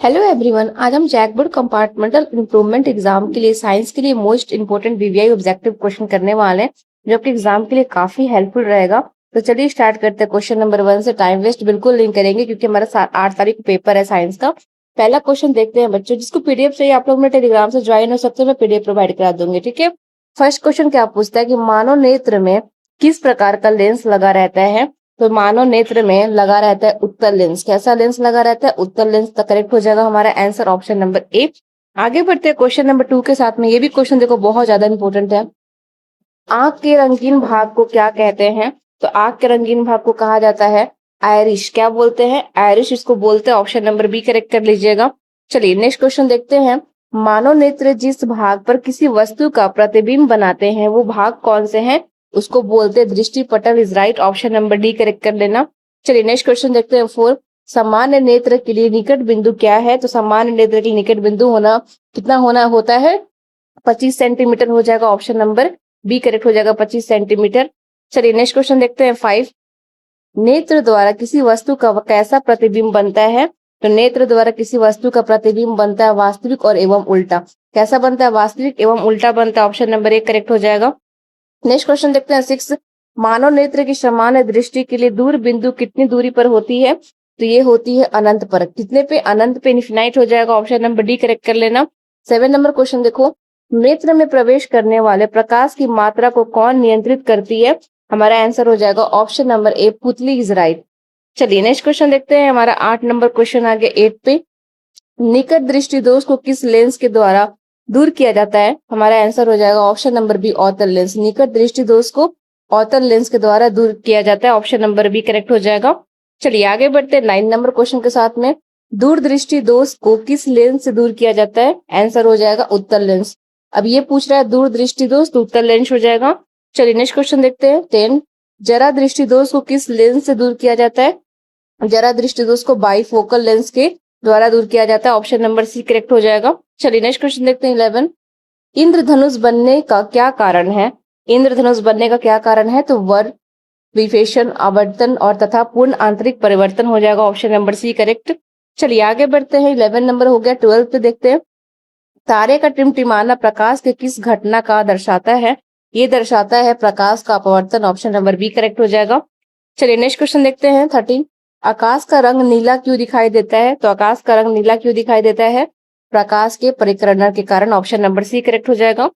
Hello everyone, आज हम जैकबोर्ड compartmental improvement exam के लिए साइंस के लिए most important VVI objective question करने वाले हैं, जो आपके एग्जाम के लिए काफी हेल्पफुल रहेगा। तो चलिए स्टार्ट करते हैं। क्वेश्चन नंबर 1 से टाइम वेस्ट बिल्कुल नहीं करेंगे क्योंकि हमारा 8 तारीख को पेपर है साइंस का। पहला क्वेश्चन देखते हैं बच्चों। जिसको पीडीएफ चाहिए आप लोग अपने टेलीग्राम से ज्वाइन हो सकते हैं, मैं पीडीएफ प्रोवाइड करा दूंगी। ठीक है। फर्स्ट क्वेश्चन क्या पूछता है कि मानव नेत्र में किस प्रकार का लेंस लगा रहता है। तो मानव नेत्र में लगा रहता है उत्तल लेंस। कैसा लेंस लगा रहता है? उत्तल लेंस। तो करेक्ट हो जाएगा हमारा आंसर ऑप्शन नंबर ए। आगे बढ़ते हैं क्वेश्चन नंबर 2 के साथ में। ये भी क्वेश्चन देखो बहुत ज्यादा इंपॉर्टेंट है। आंख के रंगीन भाग को क्या कहते हैं? तो आंख के रंगीन भाग को कहा जाता है आयरिश। क्या बोलते हैं? आयरिश इसको बोलते हैं। ऑप्शन नंबर बी करेक्ट कर लीजिएगा। चलिए नेक्स्ट क्वेश्चन देखते हैं। मानव नेत्र जिस भाग पर किसी वस्तु का प्रतिबिंब बनाते हैं वो भाग कौन से हैं? उसको बोलते हैं दृष्टि पटल। Is right. Option number D correct कर लेना। चलिए नेक्स्ट क्वेश्चन देखते हैं 4। सामान्य नेत्र के लिए निकट बिंदु क्या है? तो सामान्य नेत्र के लिए निकट बिंदु होना कितना होना होता है? 25 सेंटीमीटर हो जाएगा। ऑप्शन नंबर बी करेक्ट हो जाएगा 25 सेंटीमीटर। चलिए नेक्स्ट क्वेश्चन देखते हैं 5। नेत्र द्वारा किसी वस्तु का कैसा प्रतिबिंब बनता है? तो नेत्र द्वारा किसी वस्तु का प्रतिबिंब बनता है वास्तविक और एवं उल्टा। कैसा बनता है? वास्तविक एवं उल्टा बनता है। ऑप्शन नंबर 1 करेक्ट हो जाएगा। नेक्स्ट क्वेश्चन देखते हैं 6। मानव नेत्र की सामान्य दृष्टि के लिए दूर बिंदु कितनी दूरी पर होती है? तो ये होती है अनंत पर। कितने पे? अनंत पे। इनफिनाइट हो जाएगा। ऑप्शन नंबर डी करेक्ट कर लेना। 7 नंबर क्वेश्चन देखो। नेत्र में प्रवेश करने वाले प्रकाश की मात्रा को कौन नियंत्रित करती है? हमारा आंसर हो जाएगा ऑप्शन नंबर ए, पुतली। Is right. चलिए नेक्स्ट क्वेश्चन देखते हैं। हमारा 8 नंबर क्वेश्चन आ गया 8 पे। निकट दृष्टि दोष को किस लेंस के द्वारा दूर किया जाता है? हमारा आंसर हो जाएगा ऑप्शन नंबर बी, अवतल लेंस। निकट दृष्टि दोष को अवतल लेंस के द्वारा दूर किया जाता है। ऑप्शन नंबर बी करेक्ट हो जाएगा। चलिए आगे बढ़ते हैं 9 नंबर क्वेश्चन के साथ में। दूरदृष्टि दोष को किस लेंस से दूर किया जाता है? आंसर हो जाएगा उत्तल लेंस। अब ये पूछ रहा है दूरदृष्टि दोष, तो उत्तल लेंस हो जाएगा। चलिए नेक्स्ट क्वेश्चन देखते हैं 10। जरा दृष्टि दोष को किस लेंस से दूर किया जाता है? जरा दृष्टि दोष को बाइफोकल लेंस के द्वारा दूर किया जाता है। ऑप्शन नंबर सी करेक्ट हो जाएगा। चलिए नेक्स्ट क्वेश्चन देखते हैं 11। इंद्रधनुष बनने का क्या कारण है? इंद्रधनुष बनने का क्या कारण है? तो वर विभेषण, आवर्तन और तथा पूर्ण आंतरिक परिवर्तन हो जाएगा। Option number C correct. चलिए आगे बढ़ते हैं। 11 नंबर हो गया। 12 पे देखते हैं। तारे का टिमटिमाना प्रकाश के किस घटना का दर्शाता है? ये दर्शाता है प्रकाश का अपवर्तन। ऑप्शन नंबर बी करेक्ट हो जाएगा। चलिए नेक्स्ट क्वेश्चन देखते हैं 13। आकाश का रंग नीला क्यों दिखाई देता है? तो आकाश का रंग नीला क्यों दिखाई देता है? प्रकाश के परिकरण के कारण। ऑप्शन नंबर सी करेक्ट हो जाएगा।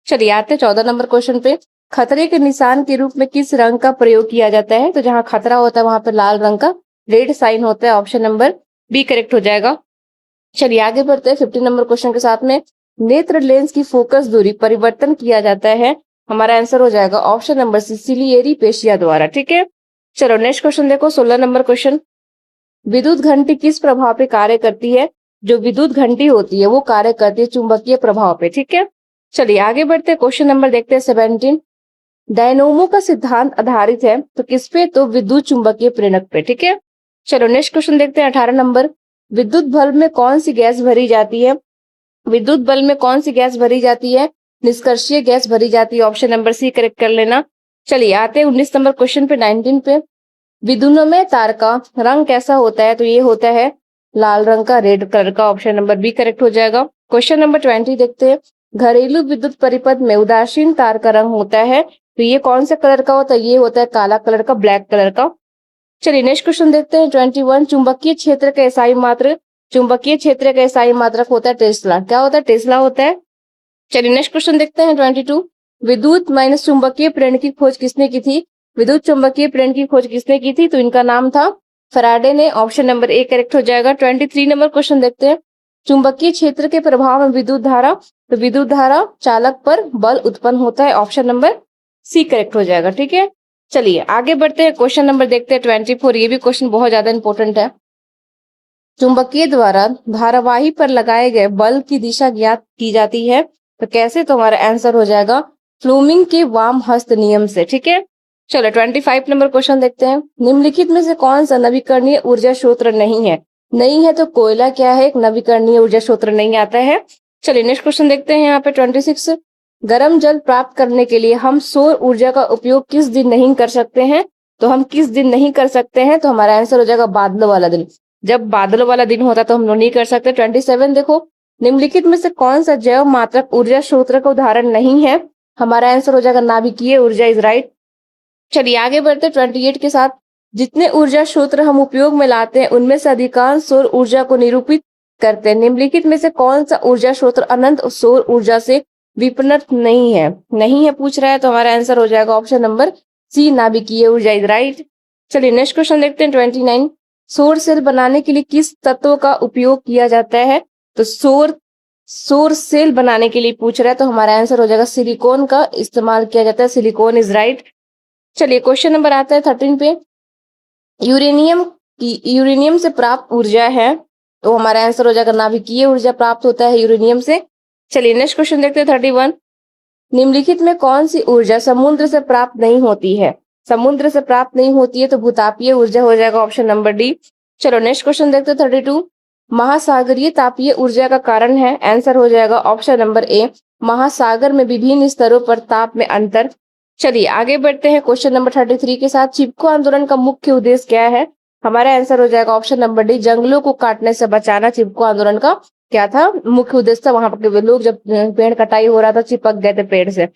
चलिए आते हैं 14 नंबर क्वेश्चन पे। खतरे के निशान के रूप में किस रंग का प्रयोग किया जाता है? तो जहां खतरा होता है वहां पे लाल रंग का रेड साइन होता है। ऑप्शन नंबर बी करेक्ट हो जाएगा। चलिए आगे बढ़ते हैं 15 नंबर क्वेश्चन के साथ में। नेत्र लेंस की फोकस दूरी परिवर्तन किया जाता है। हमारा आंसर हो जाएगा ऑप्शन नंबर सी, सिलियरी पेशिया द्वारा। ठीक है। चलो नेक्स्ट क्वेश्चन देखो 16 नंबर क्वेश्चन। विद्युत घंटी किस प्रभाव पे कार्य करती है? जो विद्युत घंटी होती है वो कार्य करती है चुंबकीय प्रभाव पे। ठीक है। चलिए आगे बढ़ते हैं। क्वेश्चन नंबर देखते हैं 17। डायनोमो का सिद्धांत आधारित है तो किस पे? तो विद्युत चुंबकीय प्रेरक पे। ठीक है। चलो नेक्स्ट क्वेश्चन देखते हैं 18 नंबर। विद्युत बल्ब में कौन सी गैस भरी जाती है? विद्युत बल्ब में कौन सी गैस भरी जाती है? निष्कर्षीय गैस भरी जाती है। ऑप्शन नंबर सी करेक्ट कर लेना। चलिए आते हैं 19 नंबर क्वेश्चन पे 19 पे। विद्युन्मय तार का रंग कैसा होता है? तो ये होता है लाल रंग का, रेड कलर का। ऑप्शन नंबर बी करेक्ट हो जाएगा। क्वेश्चन नंबर 20 देखते हैं। घरेलू विद्युत परिपथ में उदासीन तार का रंग होता है तो ये कौन सा कलर का होता है? ये होता है काला कलर का, ब्लैक कलर का। चलिए नेक्स्ट क्वेश्चन देखते हैं 21। चुंबकीय क्षेत्र का एसआई मात्रक, चुंबकीय क्षेत्र का एसआई मात्रक होता है टेस्ला। क्या होता है? टेस्ला होता है। चलिए नेक्स्ट क्वेश्चन देखते हैं 22। विद्युत माइनस चुंबकीय प्रेरण की खोज किसने की थी? विद्युत चुंबकीय प्रेरण की खोज किसने की थी? तो इनका नाम था फैराडे ने। ऑप्शन नंबर ए करेक्ट हो जाएगा। 23 नंबर क्वेश्चन देखते हैं। चुंबकीय क्षेत्र के प्रभाव में विद्युत धारा, तो विद्युत धारा चालक पर बल उत्पन्न होता है। ऑप्शन नंबर सी करेक्ट हो जाएगा। ठीक है। चलिए आगे बढ़ते हैं। क्वेश्चन नंबर देखते हैं 24। ये भी क्वेश्चन बहुत ज्यादा इंपॉर्टेंट है। चुंबकीय द्वारा धारावाही पर लगाए गए बल की दिशा ज्ञात की जाती है तो कैसे? तो हमारा आंसर हो जाएगा फ्लूमिंग के वाम हस्त नियम से। ठीक है। चलो 25 नंबर क्वेश्चन देखते हैं। निम्नलिखित में से कौन सा नवीकरणीय ऊर्जा स्रोत नहीं है? नहीं है तो कोयला क्या है? एक नवीकरणीय ऊर्जा स्रोत नहीं आता है। चलिए नेक्स्ट क्वेश्चन देखते हैं यहाँ पे 26। गर्म जल प्राप्त करने के लिए हम सौर ऊर्जा का उपयोग किस दिन नहीं कर सकते हैं? तो हम किस दिन नहीं कर सकते हैं? तो हमारा आंसर हो जाएगा बादलों वाला दिन। जब बादलों वाला दिन होता तो हम लोग नहीं कर सकते। 27 देखो, निम्नलिखित में से कौन सा जैव मात्रक ऊर्जा स्रोत का उदाहरण नहीं है? हमारा आंसर हो जाएगा नाभिकीय ऊर्जा इज राइट। चलिए आगे बढ़ते 28 के साथ। जितने ऊर्जा स्रोत हम उपयोग में लाते हैं उनमें से अधिकांश सौर ऊर्जा को निरूपित करते हैं। निम्नलिखित में से कौन सा ऊर्जा स्रोत अनंत सौर ऊर्जा से विपरीत नहीं है? नहीं है पूछ रहा है, तो हमारा आंसर हो जाएगा ऑप्शन नंबर सी, नाभिकीय ऊर्जा इज राइट। चलिए नेक्स्ट क्वेश्चन देखते हैं 29। सौर सेल बनाने के लिए किस तत्व का उपयोग किया जाता है? तो सौर सेल बनाने के लिए पूछ रहा है, तो हमारा आंसर हो जाएगा सिलिकॉन का इस्तेमाल किया जाता है। Silicon is right. चलिए क्वेश्चन नंबर आता है 13 पे। यूरेनियम से प्राप्त ऊर्जा है, तो हमारा आंसर हो जाएगा नाभिकीय ऊर्जा प्राप्त होता है यूरेनियम से। चलिए नेक्स्ट क्वेश्चन देखते हैं 31। निम्नलिखित में कौन सी ऊर्जा समुद्र से प्राप्त नहीं होती है? समुद्र से प्राप्त नहीं होती है तो भूतापीय ऊर्जा हो जाएगा ऑप्शन नंबर डी। चलो नेक्स्ट क्वेश्चन देखते हैं 32। महासागरीय तापीय ऊर्जा का कारण है, आंसर हो जाएगा ऑप्शन नंबर ए, महासागर में विभिन्न स्तरों पर ताप में अंतर। चलिए आगे बढ़ते हैं क्वेश्चन नंबर 33 के साथ। चिपको आंदोलन का मुख्य उद्देश्य क्या है? हमारा आंसर हो जाएगा ऑप्शन नंबर डी, जंगलों को काटने से बचाना। चिपको आंदोलन का क्या था? मुख्य उद्देश्य था, वहां पर लोग जब पेड़ कटाई हो रहा था चिपक गए थे पेड़ से।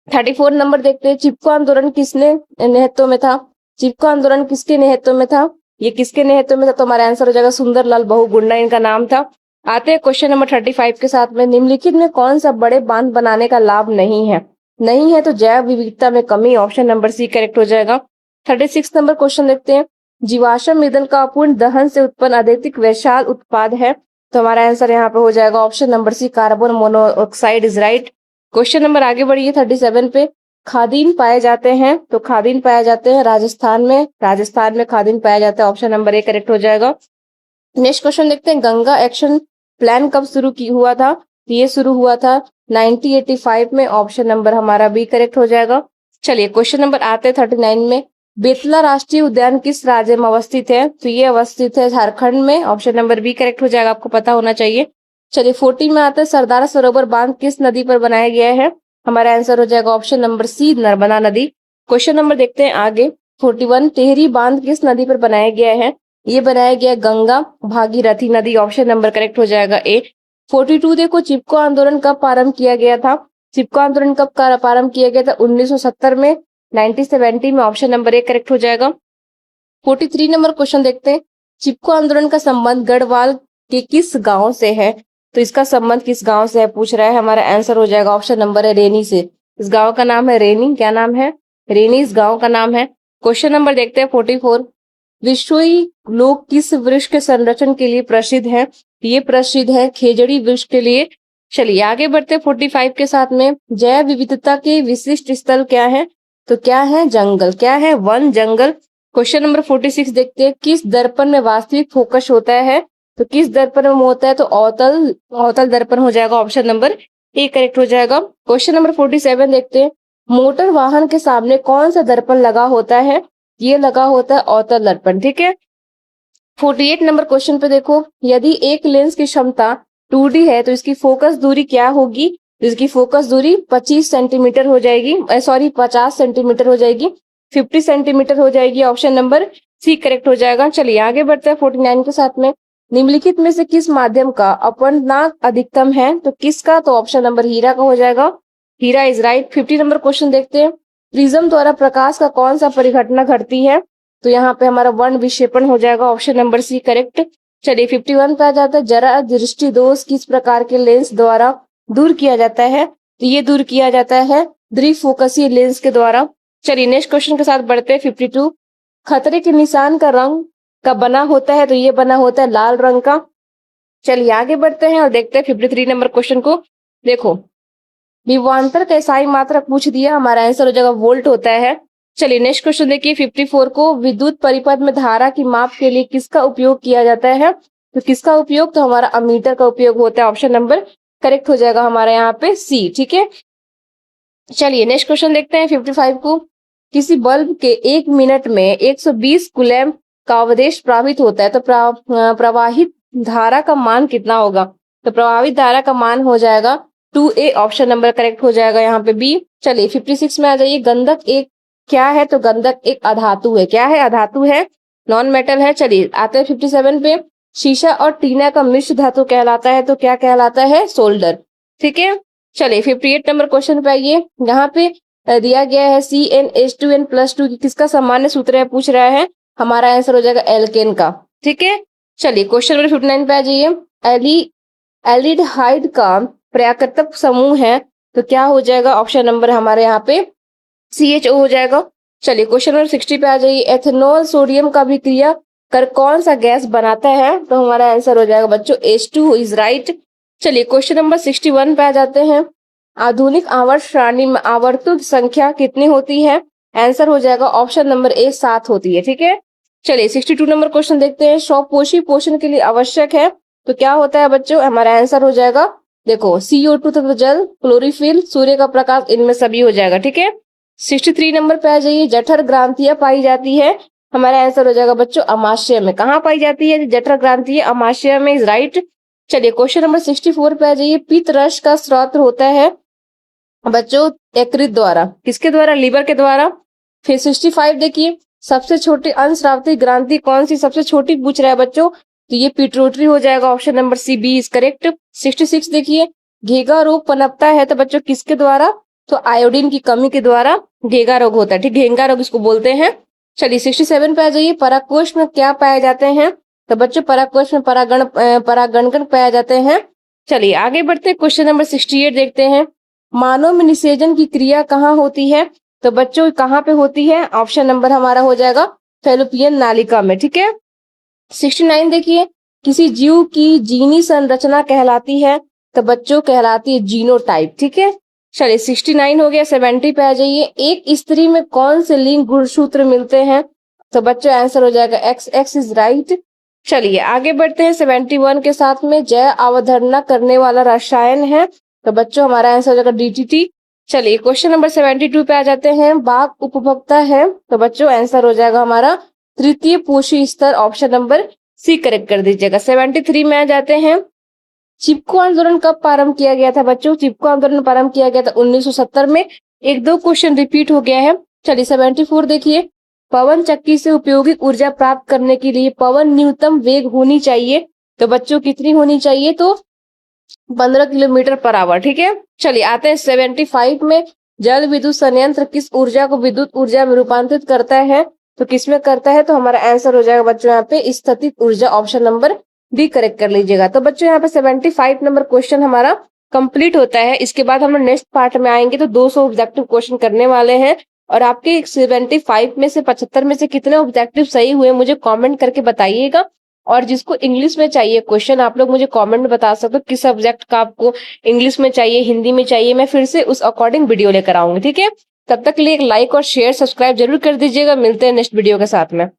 34 नंबर देखते हैं। चिपको आंदोलन किसने नेतृत्व में था? चिपको आंदोलन किसके नेतृत्व में था? ये किसके नेतृत्व में था? तो हमारा आंसर हो जाएगा सुंदरलाल बहुगुणा इनका नाम था। आते हैं क्वेश्चन नंबर 35 के साथ में। निम्नलिखित में कौन सा बड़े बांध बनाने का लाभ नहीं है? नहीं है तो जैव विविधता में कमी, ऑप्शन नंबर सी करेक्ट हो जाएगा। 36 नंबर क्वेश्चन देखते हैं। जीवाश्म ईंधन का अपूर्ण दहन से उत्पन्न अधिक वैशाल उत्पाद है, तो हमारा आंसर यहाँ पे हो जाएगा option number C, carbon monoxide is right. Question number आगे बढ़िए 37 पे। खादीन पाए जाते हैं, तो खादीन पाए जाते हैं राजस्थान में खादीन पाया जाता है, ऑप्शन नंबर ए करेक्ट हो जाएगा। नेक्स्ट क्वेश्चन देखते हैं। गंगा एक्शन प्लान कब शुरू हुआ था? ये शुरू हुआ था 1985 में, ऑप्शन नंबर हमारा बी करेक्ट हो जाएगा। चलिए क्वेश्चन नंबर आते हैं 39 में। बेतला राष्ट्रीय उद्यान किस राज्य में अवस्थित है? तो ये अवस्थित है झारखंड में, ऑप्शन नंबर बी करेक्ट हो जाएगा, आपको पता होना चाहिए। चलिए 40 में आते हैं। सरदार सरोवर बांध किस नदी पर बनाया गया है? हमारा आंसर हो जाएगा ऑप्शन नंबर सी, नर्मदा नदी। क्वेश्चन नंबर देखते हैं आगे 41। टेहरी बांध किस नदी पर बनाया गया है? ये बनाया गया गंगा भागीरथी नदी, ऑप्शन नंबर करेक्ट हो जाएगा ए। 42 देखो, चिपको आंदोलन कब प्रारंभ किया गया था? चिपको आंदोलन कब प्रारंभ किया गया था? 1970 में, 1970 में, ऑप्शन नंबर ए करेक्ट हो जाएगा। 43 नंबर क्वेश्चन देखते हैं। चिपको आंदोलन का संबंध गढ़वाल के किस गांव से है? तो इसका संबंध किस गांव से है पूछ रहा है, हमारा आंसर हो जाएगा ऑप्शन नंबर है रेनी से। इस गांव का नाम है रेनी, क्या नाम है? रेनी इस गांव का नाम है। क्वेश्चन नंबर देखते हैं 44। विश्वई लोग किस वृक्ष के संरक्षण के लिए प्रसिद्ध है? ये प्रसिद्ध है खेजड़ी वृक्ष के लिए। चलिए आगे बढ़ते 45 के साथ में। जैव विविधता के विशिष्ट स्थल क्या है? तो क्या है? जंगल, क्या है? वन, जंगल। क्वेश्चन नंबर 46 देखते हैं। किस दर्पण में वास्तविक फोकस होता है? तो किस दर्पण में होता है? तो अवतल दर्पण हो जाएगा, ऑप्शन नंबर ए करेक्ट हो जाएगा। क्वेश्चन नंबर 47 देखते हैं। मोटर वाहन के सामने कौन सा दर्पण लगा होता है? ये लगा होता है अवतल दर्पण, ठीक है। 48 नंबर क्वेश्चन पे देखो। यदि एक लेंस की क्षमता 2D है तो इसकी फोकस दूरी क्या होगी? इसकी फोकस दूरी 25 सेंटीमीटर हो जाएगी, 50 सेंटीमीटर हो जाएगी, 50 सेंटीमीटर हो जाएगी, ऑप्शन नंबर सी करेक्ट हो जाएगा। चलिए आगे बढ़ते हैं 49 के साथ में। निम्नलिखित में से किस माध्यम का अपवर्तनांक अधिकतम है? तो किसका? तो ऑप्शन नंबर हीरा का हो जाएगा, हीरा इज राइट। 50 नंबर क्वेश्चन देखते हैं। प्रिज्म द्वारा प्रकाश का कौन सा परिघटना घटती है? तो यहाँ पे हमारा वर्ण विक्षेपण हो जाएगा, ऑप्शन नंबर सी करेक्ट। चलिए 51 पे आ जाता है। जरा दृष्टि दोष किस प्रकार के लेंस द्वारा दूर किया जाता है? तो ये दूर किया जाता है द्विफोकसीय लेंस के द्वारा। चलिए नेक्स्ट क्वेश्चन के साथ बढ़ते हैं 52। खतरे के निशान का रंग का बना होता है? तो ये बना होता है लाल रंग का। चलिए आगे बढ़ते हैं और देखते हैं 53 नंबर क्वेश्चन को। देखो, विभवांतर का इकाई मात्रक पूछ दिया, हमारा आंसर हो जाएगा वोल्ट होता है। चलिए नेक्स्ट क्वेश्चन देखिए 54 को। विद्युत परिपथ में धारा की माप के लिए किसका उपयोग किया जाता है? तो किसका उपयोग? तो हमारा अमीटर का उपयोग होता है, ऑप्शन नंबर करेक्ट हो जाएगा हमारा यहाँ पे सी, ठीक है। चलिए नेक्स्ट क्वेश्चन देखते हैं 55 को। किसी बल्ब के 1 मिनट में 120 कूलम्ब का अवदेश प्रवाहित होता है, तो प्रवाहित धारा का मान कितना होगा? तो प्रवाहित धारा का मान हो जाएगा 2A, ऑप्शन नंबर करेक्ट हो जाएगा यहाँ पे बी। चलिए 56 में आ जाइए। गंधक एक क्या है? तो गंधक एक अधातु है, क्या है? अधातु है। नॉन मेटल है। चलिए आते हैं 57 पे। शीशा और टीना का मिश्र धातु कहलाता है तो क्या कहलाता है? सोल्डर। ठीक है। चलिए 58 नंबर क्वेश्चन पे आइए। यहाँ पे दिया गया है CnH2n+2 किसका सामान्य सूत्र है पूछ रहा है। हमारा आंसर हो जाएगा एल्केन का। ठीक है। चलिए क्वेश्चन नंबर 59 पे आ जाइए। एल्डिहाइड का प्राकृतिक समूह है तो क्या हो जाएगा? ऑप्शन नंबर हमारे यहाँ पे CHO हो जाएगा। चलिए क्वेश्चन नंबर 60 पे आ जाइए। एथेनॉल सोडियम का अभिक्रिया कर कौन सा गैस बनाता है? तो हमारा आंसर हो जाएगा बच्चों H2 इज राइट। चलिए क्वेश्चन नंबर 61 पे आ जाते हैं। आधुनिक आवर्त सारणी में आवर्तों की संख्या कितनी होती है? आंसर हो जाएगा ऑप्शन नंबर A 7 होती है। ठीक है। चलिए 62 नंबर क्वेश्चन देखते हैं। स्वपोषी पोषण के लिए आवश्यक है तो क्या होता है बच्चों? हमारा आंसर हो जाएगा देखो CO2 तथा जल, क्लोरोफिल, सूर्य का प्रकाश, इनमें सभी हो जाएगा। ठीक है। 63 नंबर पे आ जाइए। जठर ग्रांथियां पाई जाती है। हमारा आंसर हो जाएगा बच्चों अमाशय में। कहाँ पाई जाती है जठर ग्रांथियां? अमाशय में इज राइट। चलिए क्वेश्चन नंबर 64 पे आ जाइए। पित्त रस का स्रोत होता है बच्चों यकृत द्वारा। किसके द्वारा? लीवर के द्वारा। फिर 65 देखिए। सबसे छोटी अंशस्रावी ग्रांथि कौन सी सबसे छोटी पूछ रहा है बच्चों? तो ये पिट्यूटरी हो जाएगा। Option number C is correct. 66 देखिए। घेगा रोग पनपता है तो बच्चों किसके द्वारा? तो आयोडीन की कमी के द्वारा घेगा रोग होता है। ठीक, घेंगा रोग इसको बोलते हैं। चलिए 67 पे आ जाइए। परागकोश में क्या पाए जाते हैं? तो बच्चों परागकोश में परागणकण पाए जाते हैं। चलिए आगे बढ़ते हैं। क्वेश्चन नंबर 68 देखते हैं। मानव में निषेचन की क्रिया कहाँ होती है? तो बच्चों कहाँ पे होती है? ऑप्शन नंबर हमारा हो जाएगा फैलोपियन नालिका में। ठीक है। 69 देखिए। किसी जीव की जीनी संरचना कहलाती है तो बच्चों कहलाती है जीनोटाइप। ठीक है। चलिए 69 हो गया। 70 पे आ जाइए। एक स्त्री में कौन से लिंग गुणसूत्र मिलते हैं? तो बच्चों आंसर हो जाएगा XX इज राइट। चलिए आगे बढ़ते हैं। 71 के साथ में जैव अवधारणा करने वाला रसायन है तो बच्चों हमारा आंसर हो जाएगा DDT। चलिए क्वेश्चन नंबर 72 पे आ जाते हैं। बाघ उपभोक्ता है तो बच्चों आंसर हो जाएगा हमारा तृतीय पोषी स्तर। ऑप्शन नंबर C करेक्ट कर दीजिएगा। 73 में आ जाते हैं। चिपको आंदोलन कब प्रारंभ किया गया था बच्चों? चिपको आंदोलन प्रारंभ किया गया था 1970 में। एक दो क्वेश्चन रिपीट हो गया है। चलिए 74 देखिए। पवन चक्की से उपयोगिक ऊर्जा प्राप्त करने के लिए पवन न्यूनतम वेग होनी चाहिए तो बच्चों कितनी होनी चाहिए? तो 15 किलोमीटर पर आवर। ठीक है। चलिए आते हैं 75 में। जल विद्युत संयंत्र किस ऊर्जा को विद्युत ऊर्जा में रूपांतरित करता है? तो किसमें करता है? तो हमारा आंसर हो जाएगा बच्चों यहाँ पे स्थितिज ऊर्जा। ऑप्शन नंबर D करेक्ट कर लीजिएगा। तो बच्चों यहाँ पे 75 नंबर क्वेश्चन हमारा कंप्लीट होता है। इसके बाद हम लोग नेक्स्ट पार्ट में आएंगे तो 200 ऑब्जेक्टिव क्वेश्चन करने वाले हैं और आपके 75 में से 75 में से कितने ऑब्जेक्टिव सही हुए मुझे कमेंट करके बताइएगा। और जिसको इंग्लिश में चाहिए क्वेश्चन आप लोग मुझे कमेंट में बता सकते हो किस सब्जेक्ट का आपको इंग्लिश में चाहिए, हिंदी में चाहिए। मैं फिर से उस अकॉर्डिंग वीडियो लेकर आऊंगी। ठीक है। तब तक के लिए एक लाइक और शेयर सब्सक्राइब जरूर कर दीजिएगा। मिलते हैं नेक्स्ट वीडियो के साथ में।